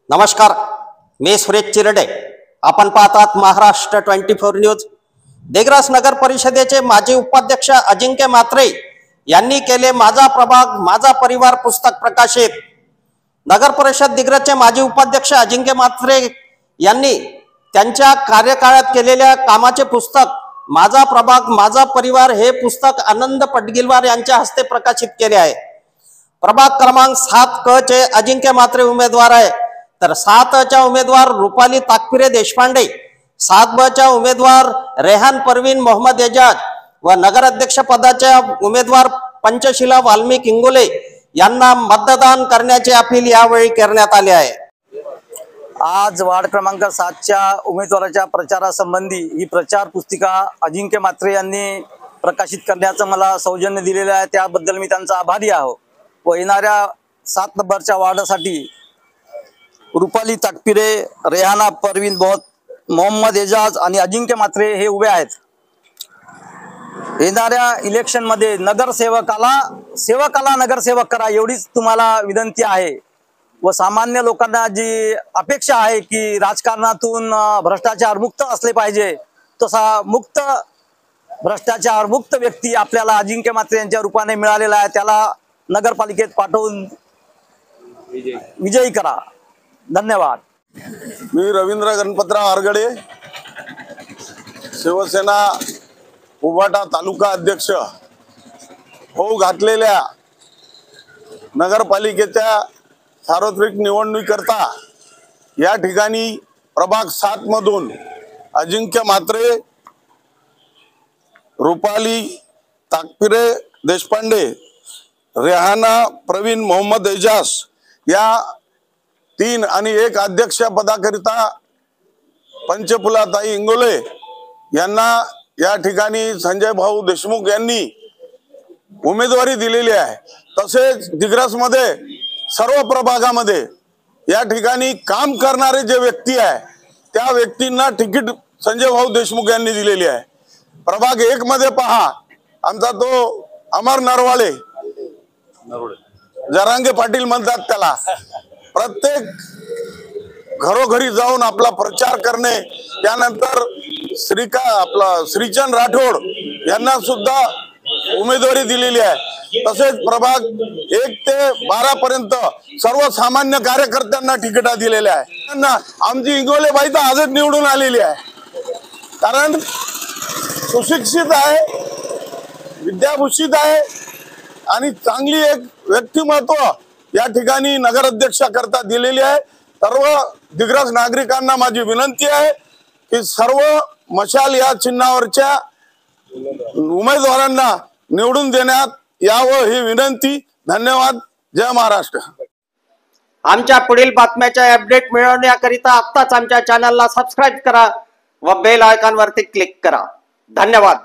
नमस्कार, मी सुरेश चिरडे. आपण पाहतात महाराष्ट्र 24 न्यूज. दिग्रस नगर परिषदेचे माजी उपाध्यक्ष अजिंक्य म्हात्रे यांनी केले माझा प्रभाग माझा परिवार पुस्तक प्रकाशित. नगर परिषद दिग्रसचे माजी उपाध्यक्ष अजिंक्य म्हात्रे यांनी त्यांच्या कार्यकाळात केलेल्या कामाचे पुस्तक माझा प्रभाग माझा परिवार हे पुस्तक आनंद पटगिलवार यांच्या हस्ते प्रकाशित केले आहे. प्रभाग क्रमांक 7 क चे अजिंक्य म्हात्रे उमेदवार आहे, तर 7 च्या उमेदवार रुपाली ताकपिरे देशपांडे, 7 ब च्या उमेदवार रेहान परवीन मोहम्मद एजाज व नगराध्यक्ष पदाच्या उमेदवार पंचशिला वाल्मिक इंगोले यांना मतदान करण्याचे अपील यावेळी करण्यात आले आहे. आज वार्ड क्रमांक 7 च्या उमेदवाराच्या प्रचारासंबंधी ही प्रचार पुस्तिका अजिंक्य म्हात्रे यांनी प्रकाशित करण्याचं मला सौजन्य दिलेलं आहे. त्याबद्दल मी त्यांचा आभारी आहो. व येणाऱ्या 7 नंबरच्या वार्डासाठी रुपाली ताकपिरे, रेहाना परवीन मोहम्मद एजाज आणि अजिंक्य म्हात्रे हे उभे आहेत. येणाऱ्या इलेक्शन मध्ये सेवकाला नगरसेवक करा एवढीच तुम्हाला विनंती आहे. व सामान्य लोकांना जी अपेक्षा आहे की राजकारणातून भ्रष्टाचार मुक्त असले पाहिजे, तसा भ्रष्टाचार मुक्त व्यक्ती आपल्याला अजिंक्य म्हात्रे यांच्या रूपाने मिळालेला आहे. त्याला नगरपालिकेत पाठवून विजयी करा. धन्यवाद. मी रवींद्र गणपतराव आरगडे, शिवसेना उभाटा तालुका अध्यक्ष. होऊ घातलेल्या नगरपालिकेच्या सार्वत्रिक निवडणुकीकरता या ठिकाणी प्रभाग 7 मधून अजिंक्य म्हात्रे, रुपाली ताकपिरे देशपांडे, रेहाना प्रवीण मोहम्मद एजाज या 3 आणि 1 अध्यक्ष पदाकरिता पंचफुलाताई इंगोले यांना या ठिकाणी संजय भाऊ देशमुख यांनी उमेदवारी दिलेली आहे. तसेच दिग्रस मध्ये सर्व प्रभागामध्ये या ठिकाणी काम करणारे जे व्यक्ती आहे त्या व्यक्तींना तिकीट संजय भाऊ देशमुख यांनी दिलेली आहे. प्रभाग 1 मध्ये पहा, आमचा तो अमर नरवाळे, जरांगे पाटील म्हणतात त्याला, प्रत्येक घरोघरी जाऊन आपला प्रचार करणे. त्यानंतर श्रीचंद राठोड यांना सुद्धा उमेदवारी दिलेली आहे. तसेच प्रभाग 1 ते 12 पर्यंत सर्वसामान्य कार्यकर्त्यांना तिकीट दिलेल्या आहे. आमची इंगोले बाई तर आजच निवडून आलेली आहे, कारण सुशिक्षित आहे, विद्याभूषित आहे आणि चांगली एक व्यक्तिमत्व या ठिकाणी नगराध्यक्ष करता दिलेली आहे. सर्व दिग्रस नागरिकांना माझी विनंती आहे की सर्व मशाल या चिन्हावरच्या उमेदवारांना निवडून देण्यात यावं ही विनंती. धन्यवाद. जय महाराष्ट्र. आमच्या पुढील बातम्याच्या अपडेट मिळवण्याकरिता आत्ताच आमच्या चॅनलला सबस्क्राईब करा व बेल आयकॉन वरती क्लिक करा. धन्यवाद.